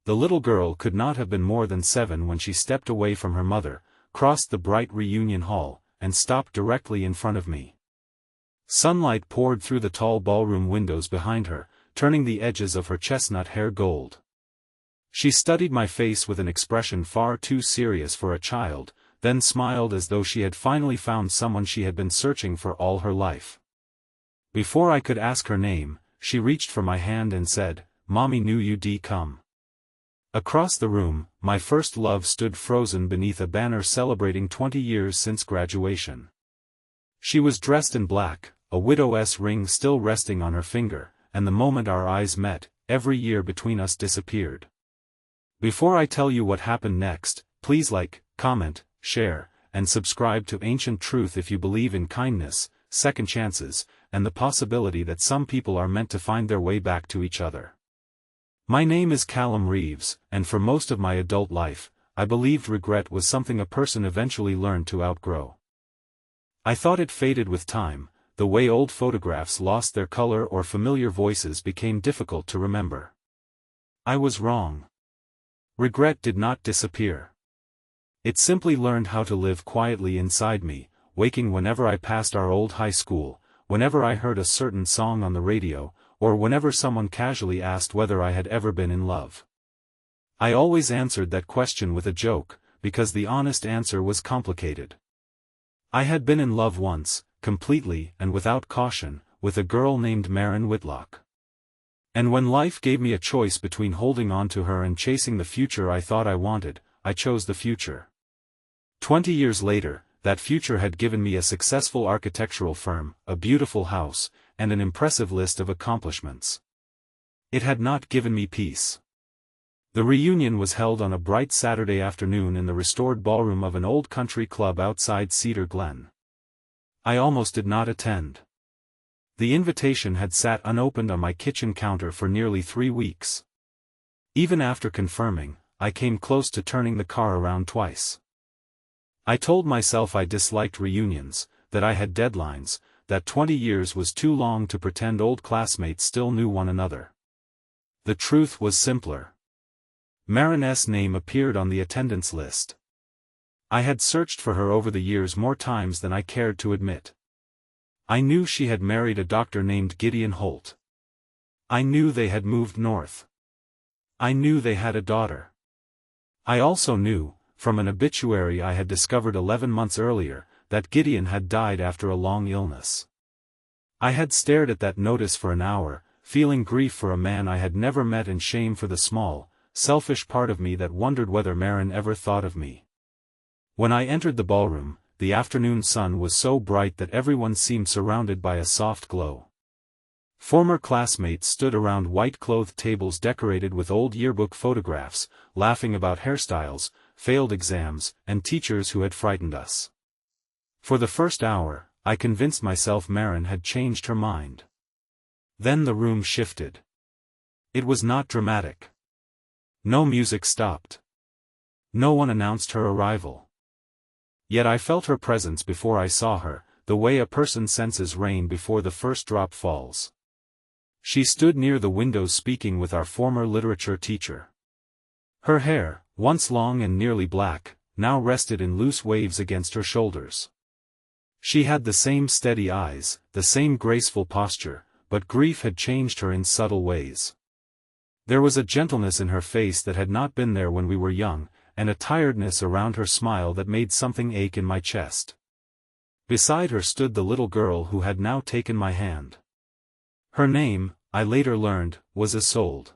The little girl could not have been more than 7 when she stepped away from her mother, crossed the bright reunion hall, and stopped directly in front of me. Sunlight poured through the tall ballroom windows behind her, turning the edges of her chestnut hair gold. She studied my face with an expression far too serious for a child, then smiled as though she had finally found someone she had been searching for all her life. Before I could ask her name, she reached for my hand and said, "Mommy knew you'd come." Across the room, my first love stood frozen beneath a banner celebrating 20 years since graduation. She was dressed in black, a widow's ring still resting on her finger, and the moment our eyes met, every year between us disappeared. Before I tell you what happened next, please like, comment, share, and subscribe to Ancient Truth if you believe in kindness, second chances, and the possibility that some people are meant to find their way back to each other. My name is Callum Reeves, and for most of my adult life, I believed regret was something a person eventually learned to outgrow. I thought it faded with time, the way old photographs lost their color or familiar voices became difficult to remember. I was wrong. Regret did not disappear. It simply learned how to live quietly inside me, waking whenever I passed our old high school, whenever I heard a certain song on the radio, or whenever someone casually asked whether I had ever been in love. I always answered that question with a joke, because the honest answer was complicated. I had been in love once, completely and without caution, with a girl named Maren Whitlock. And when life gave me a choice between holding on to her and chasing the future I thought I wanted, I chose the future. 20 years later, that future had given me a successful architectural firm, a beautiful house, and an impressive list of accomplishments. It had not given me peace. The reunion was held on a bright Saturday afternoon in the restored ballroom of an old country club outside Cedar Glen. I almost did not attend. The invitation had sat unopened on my kitchen counter for nearly 3 weeks. Even after confirming, I came close to turning the car around twice. I told myself I disliked reunions, that I had deadlines, that 20 years was too long to pretend old classmates still knew one another. The truth was simpler. Maren's name appeared on the attendance list. I had searched for her over the years more times than I cared to admit. I knew she had married a doctor named Gideon Holt. I knew they had moved north. I knew they had a daughter. I also knew, from an obituary I had discovered 11 months earlier, that Gideon had died after a long illness. I had stared at that notice for an hour, feeling grief for a man I had never met and shame for the small, selfish part of me that wondered whether Maren ever thought of me. When I entered the ballroom, the afternoon sun was so bright that everyone seemed surrounded by a soft glow. Former classmates stood around white-clothed tables decorated with old yearbook photographs, laughing about hairstyles, failed exams, and teachers who had frightened us. For the first hour, I convinced myself Maren had changed her mind. Then the room shifted. It was not dramatic. No music stopped. No one announced her arrival. Yet I felt her presence before I saw her, the way a person senses rain before the first drop falls. She stood near the window speaking with our former literature teacher. Her hair, once long and nearly black, now rested in loose waves against her shoulders. She had the same steady eyes, the same graceful posture, but grief had changed her in subtle ways. There was a gentleness in her face that had not been there when we were young, and a tiredness around her smile that made something ache in my chest. Beside her stood the little girl who had now taken my hand. Her name, I later learned, was Isolde.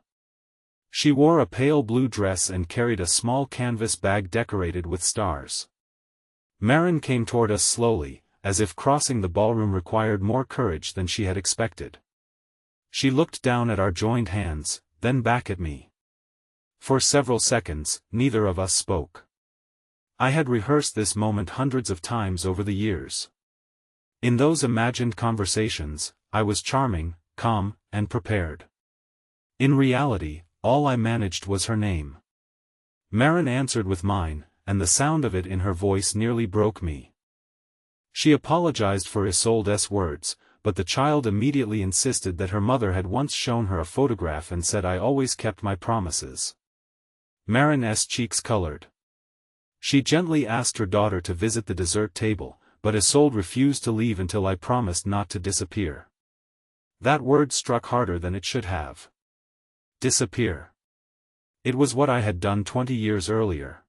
She wore a pale blue dress and carried a small canvas bag decorated with stars. Maren came toward us slowly, as if crossing the ballroom required more courage than she had expected. She looked down at our joined hands, then back at me. For several seconds, neither of us spoke. I had rehearsed this moment hundreds of times over the years. In those imagined conversations, I was charming, calm, and prepared. In reality, all I managed was her name. Maren answered with mine, and the sound of it in her voice nearly broke me. She apologized for Isolde's words, but the child immediately insisted that her mother had once shown her a photograph and said I always kept my promises. Maren's cheeks colored. She gently asked her daughter to visit the dessert table, but Isolde refused to leave until I promised not to disappear. That word struck harder than it should have. Disappear. It was what I had done 20 years earlier.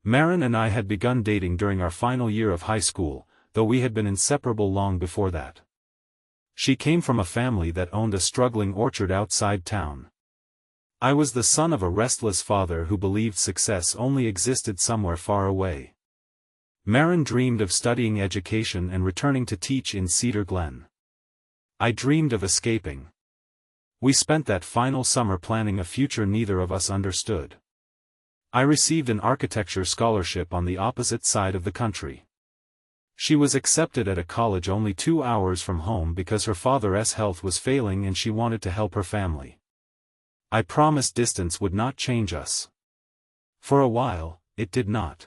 Maren and I had begun dating during our final year of high school, though we had been inseparable long before that. She came from a family that owned a struggling orchard outside town. I was the son of a restless father who believed success only existed somewhere far away. Maren dreamed of studying education and returning to teach in Cedar Glen. I dreamed of escaping. We spent that final summer planning a future neither of us understood. I received an architecture scholarship on the opposite side of the country. She was accepted at a college only 2 hours from home because her father's health was failing and she wanted to help her family. I promised distance would not change us. For a while, it did not.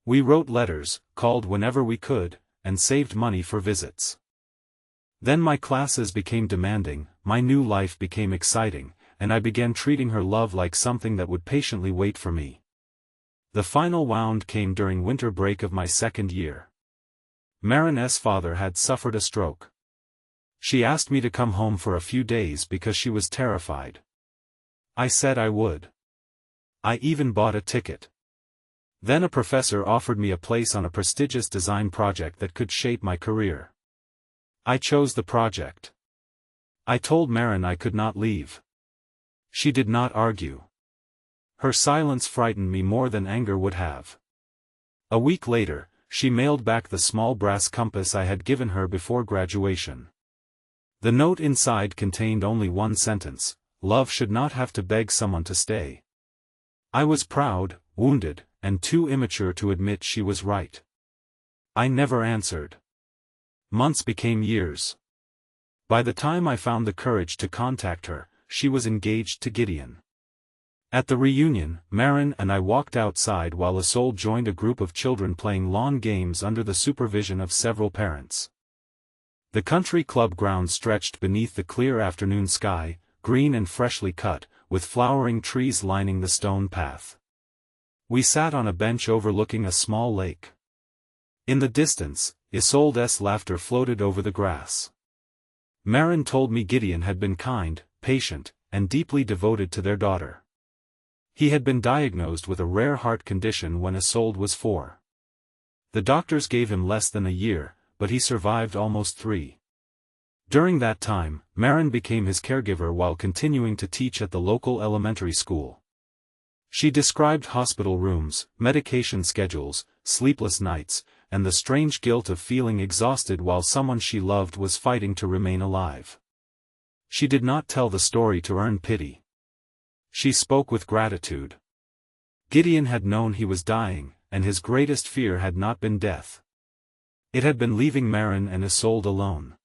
We wrote letters, called whenever we could, and saved money for visits. Then my classes became demanding, my new life became exciting, and I began treating her love like something that would patiently wait for me. The final wound came during winter break of my second year. Maren's father had suffered a stroke. She asked me to come home for a few days because she was terrified. I said I would. I even bought a ticket. Then a professor offered me a place on a prestigious design project that could shape my career. I chose the project. I told Maren I could not leave. She did not argue. Her silence frightened me more than anger would have. A week later, she mailed back the small brass compass I had given her before graduation. The note inside contained only one sentence: love should not have to beg someone to stay. I was proud, wounded, and too immature to admit she was right. I never answered. Months became years. By the time I found the courage to contact her, she was engaged to Gideon. At the reunion, Maren and I walked outside while Isolde joined a group of children playing lawn games under the supervision of several parents. The country club grounds stretched beneath the clear afternoon sky, green and freshly cut, with flowering trees lining the stone path. We sat on a bench overlooking a small lake. In the distance, Isolde's laughter floated over the grass. Maren told me Gideon had been kind, patient, and deeply devoted to their daughter. He had been diagnosed with a rare heart condition when Isolde was 4. The doctors gave him less than a year, but he survived almost 3. During that time, Maren became his caregiver while continuing to teach at the local elementary school. She described hospital rooms, medication schedules, sleepless nights, and the strange guilt of feeling exhausted while someone she loved was fighting to remain alive. She did not tell the story to earn pity. She spoke with gratitude. Gideon had known he was dying, and his greatest fear had not been death. It had been leaving Maren and Isolde alone.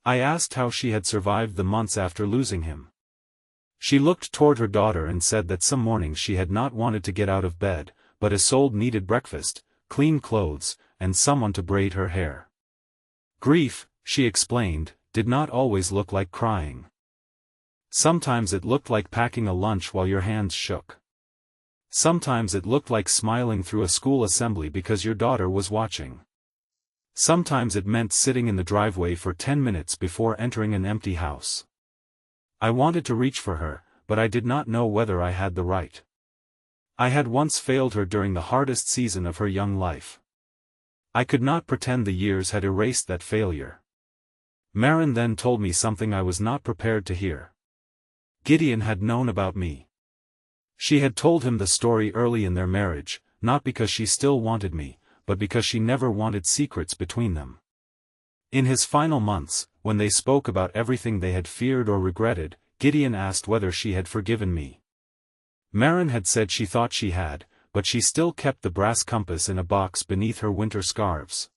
I asked how she had survived the months after losing him. She looked toward her daughter and said that some mornings she had not wanted to get out of bed, but Isolde needed breakfast, clean clothes, and someone to braid her hair. Grief, she explained, did not always look like crying. Sometimes it looked like packing a lunch while your hands shook. Sometimes it looked like smiling through a school assembly because your daughter was watching. Sometimes it meant sitting in the driveway for 10 minutes before entering an empty house. I wanted to reach for her, but I did not know whether I had the right. I had once failed her during the hardest season of her young life. I could not pretend the years had erased that failure. Maren then told me something I was not prepared to hear. Gideon had known about me. She had told him the story early in their marriage, not because she still wanted me, but because she never wanted secrets between them. In his final months, when they spoke about everything they had feared or regretted, Gideon asked whether she had forgiven me. Maren had said she thought she had, but she still kept the brass compass in a box beneath her winter scarves.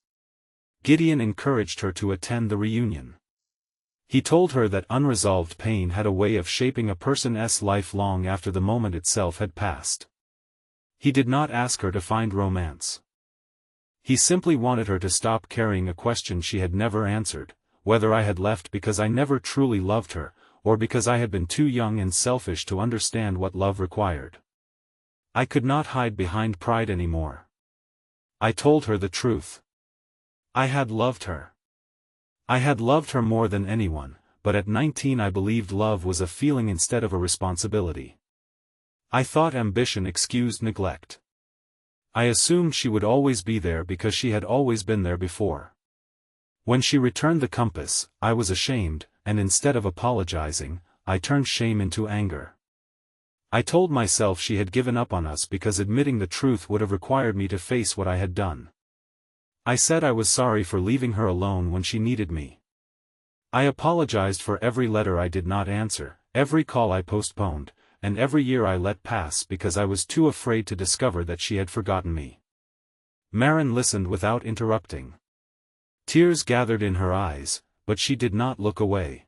Gideon encouraged her to attend the reunion. He told her that unresolved pain had a way of shaping a person's life long after the moment itself had passed. He did not ask her to find romance. He simply wanted her to stop carrying a question she had never answered, whether I had left because I never truly loved her, or because I had been too young and selfish to understand what love required. I could not hide behind pride anymore. I told her the truth. I had loved her. I had loved her more than anyone, but at 19 I believed love was a feeling instead of a responsibility. I thought ambition excused neglect. I assumed she would always be there because she had always been there before. When she returned the compass, I was ashamed, and instead of apologizing, I turned shame into anger. I told myself she had given up on us because admitting the truth would have required me to face what I had done. I said I was sorry for leaving her alone when she needed me. I apologized for every letter I did not answer, every call I postponed, and every year I let pass because I was too afraid to discover that she had forgotten me. Maren listened without interrupting. Tears gathered in her eyes, but she did not look away.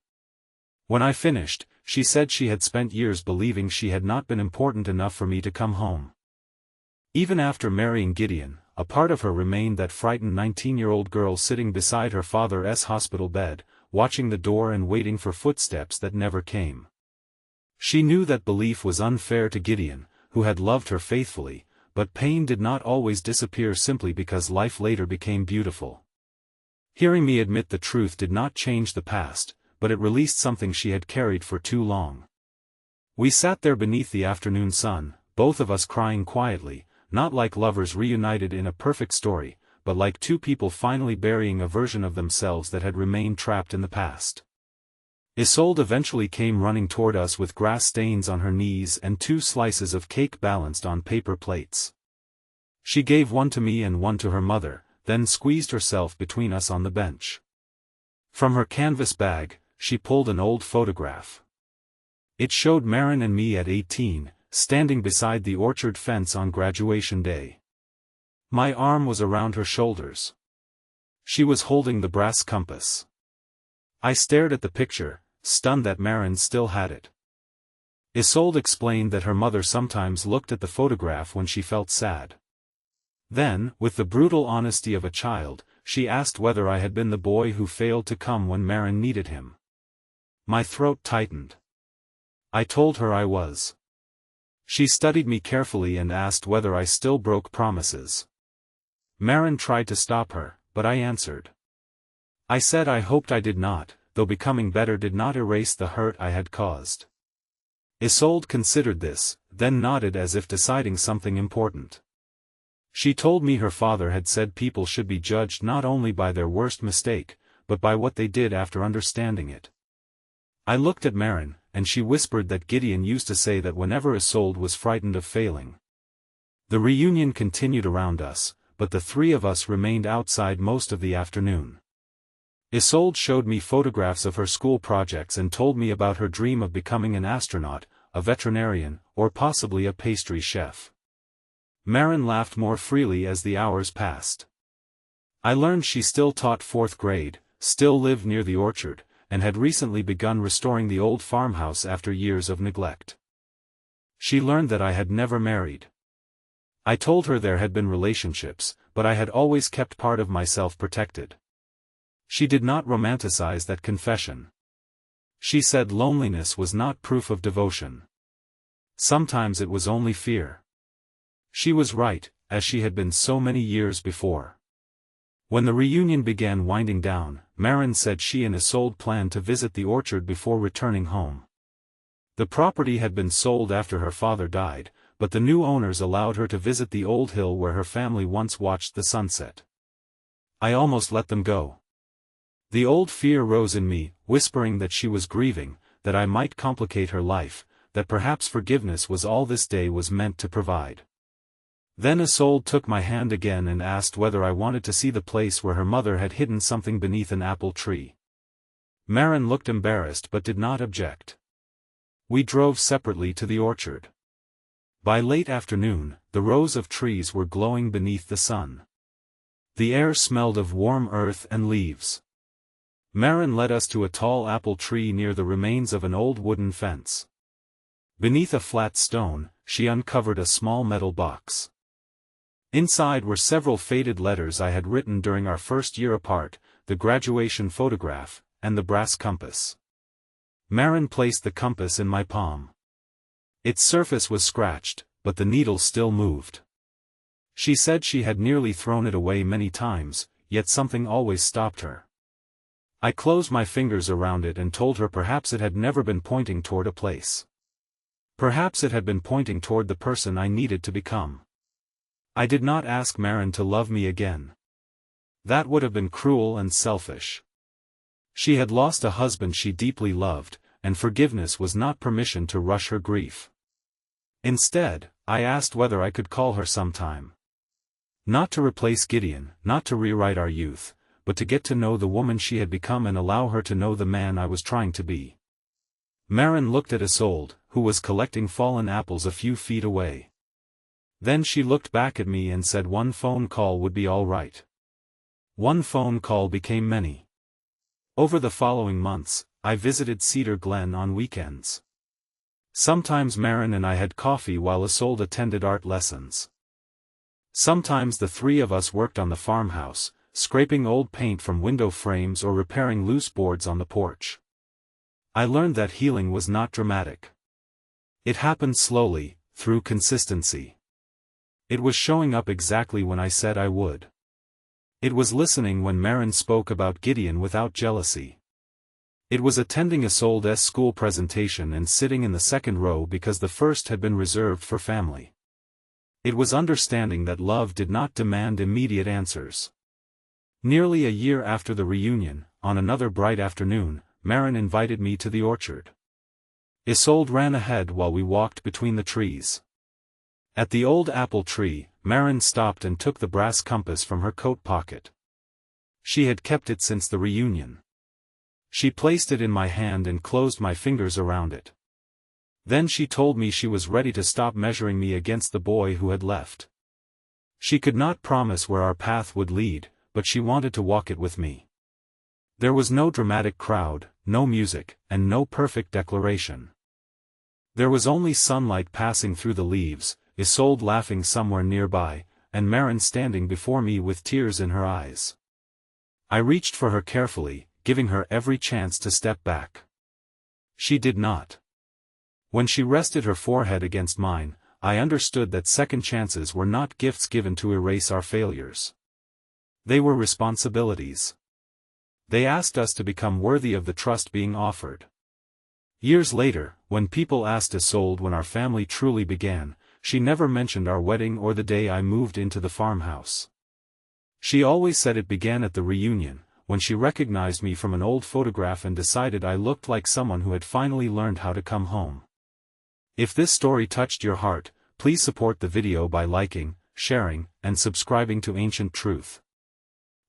When I finished, she said she had spent years believing she had not been important enough for me to come home. Even after marrying Gideon, a part of her remained that frightened 19-year-old girl sitting beside her father's hospital bed, watching the door and waiting for footsteps that never came. She knew that belief was unfair to Gideon, who had loved her faithfully, but pain did not always disappear simply because life later became beautiful. Hearing me admit the truth did not change the past, but it released something she had carried for too long. We sat there beneath the afternoon sun, both of us crying quietly, not like lovers reunited in a perfect story, but like two people finally burying a version of themselves that had remained trapped in the past. Isolde eventually came running toward us with grass stains on her knees and 2 slices of cake balanced on paper plates. She gave one to me and one to her mother, then squeezed herself between us on the bench. From her canvas bag, she pulled an old photograph. It showed Maren and me at 18, standing beside the orchard fence on graduation day. My arm was around her shoulders. She was holding the brass compass. I stared at the picture, stunned that Maren still had it. Isolde explained that her mother sometimes looked at the photograph when she felt sad. Then, with the brutal honesty of a child, she asked whether I had been the boy who failed to come when Maren needed him. My throat tightened. I told her I was. She studied me carefully and asked whether I still broke promises. Maren tried to stop her, but I answered. I said I hoped I did not, though becoming better did not erase the hurt I had caused. Isolde considered this, then nodded as if deciding something important. She told me her father had said people should be judged not only by their worst mistake, but by what they did after understanding it. I looked at Maren, and she whispered that Gideon used to say that whenever Isolde was frightened of failing. The reunion continued around us, but the 3 of us remained outside most of the afternoon. Isolde showed me photographs of her school projects and told me about her dream of becoming an astronaut, a veterinarian, or possibly a pastry chef. Maren laughed more freely as the hours passed. I learned she still taught 4th grade, still lived near the orchard, and had recently begun restoring the old farmhouse after years of neglect. She learned that I had never married. I told her there had been relationships, but I had always kept part of myself protected. She did not romanticize that confession. She said loneliness was not proof of devotion. Sometimes it was only fear. She was right, as she had been so many years before. When the reunion began winding down, Maren said she and Isolde planned to visit the orchard before returning home. The property had been sold after her father died, but the new owners allowed her to visit the old hill where her family once watched the sunset. I almost let them go. The old fear rose in me, whispering that she was grieving, that I might complicate her life, that perhaps forgiveness was all this day was meant to provide. Then Isolde took my hand again and asked whether I wanted to see the place where her mother had hidden something beneath an apple tree. Maren looked embarrassed but did not object. We drove separately to the orchard. By late afternoon, the rows of trees were glowing beneath the sun. The air smelled of warm earth and leaves. Maren led us to a tall apple tree near the remains of an old wooden fence. Beneath a flat stone, she uncovered a small metal box. Inside were several faded letters I had written during our first year apart, the graduation photograph, and the brass compass. Maren placed the compass in my palm. Its surface was scratched, but the needle still moved. She said she had nearly thrown it away many times, yet something always stopped her. I closed my fingers around it and told her perhaps it had never been pointing toward a place. Perhaps it had been pointing toward the person I needed to become. I did not ask Maren to love me again. That would have been cruel and selfish. She had lost a husband she deeply loved, and forgiveness was not permission to rush her grief. Instead, I asked whether I could call her sometime. Not to replace Gideon, not to rewrite our youth, but to get to know the woman she had become and allow her to know the man I was trying to be. Maren looked at Isolde, who was collecting fallen apples a few feet away. Then she looked back at me and said one phone call would be all right. One phone call became many. Over the following months, I visited Cedar Glen on weekends. Sometimes Maren and I had coffee while Isolde attended art lessons. Sometimes the three of us worked on the farmhouse, scraping old paint from window frames or repairing loose boards on the porch. I learned that healing was not dramatic. It happened slowly, through consistency. It was showing up exactly when I said I would. It was listening when Maren spoke about Gideon without jealousy. It was attending Isolde's school presentation and sitting in the second row because the first had been reserved for family. It was understanding that love did not demand immediate answers. Nearly a year after the reunion, on another bright afternoon, Maren invited me to the orchard. Isolde ran ahead while we walked between the trees. At the old apple tree, Maren stopped and took the brass compass from her coat pocket. She had kept it since the reunion. She placed it in my hand and closed my fingers around it. Then she told me she was ready to stop measuring me against the boy who had left. She could not promise where our path would lead, but she wanted to walk it with me. There was no dramatic crowd, no music, and no perfect declaration. There was only sunlight passing through the leaves, Isolde laughing somewhere nearby, and Maren standing before me with tears in her eyes. I reached for her carefully, giving her every chance to step back. She did not. When she rested her forehead against mine, I understood that second chances were not gifts given to erase our failures. They were responsibilities. They asked us to become worthy of the trust being offered. Years later, when people asked Isolde when our family truly began, she never mentioned our wedding or the day I moved into the farmhouse. She always said it began at the reunion, when she recognized me from an old photograph and decided I looked like someone who had finally learned how to come home. If this story touched your heart, please support the video by liking, sharing, and subscribing to Ancient Truth.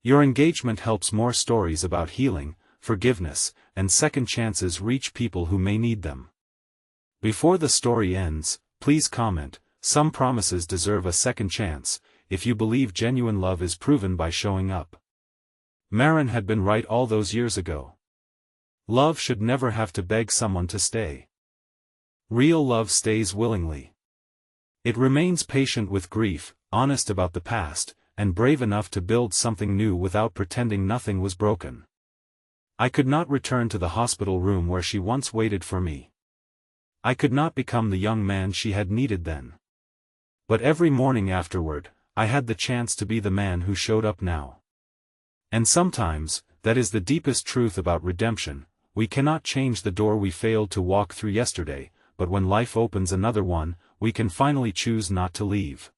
Your engagement helps more stories about healing, forgiveness, and second chances reach people who may need them. Before the story ends, please comment, "Some promises deserve a second chance," if you believe genuine love is proven by showing up. Maren had been right all those years ago. Love should never have to beg someone to stay. Real love stays willingly. It remains patient with grief, honest about the past, and brave enough to build something new without pretending nothing was broken. I could not return to the hospital room where she once waited for me. I could not become the young man she had needed then. But every morning afterward, I had the chance to be the man who showed up now. And sometimes, that is the deepest truth about redemption: we cannot change the door we failed to walk through yesterday, but when life opens another one, we can finally choose not to leave.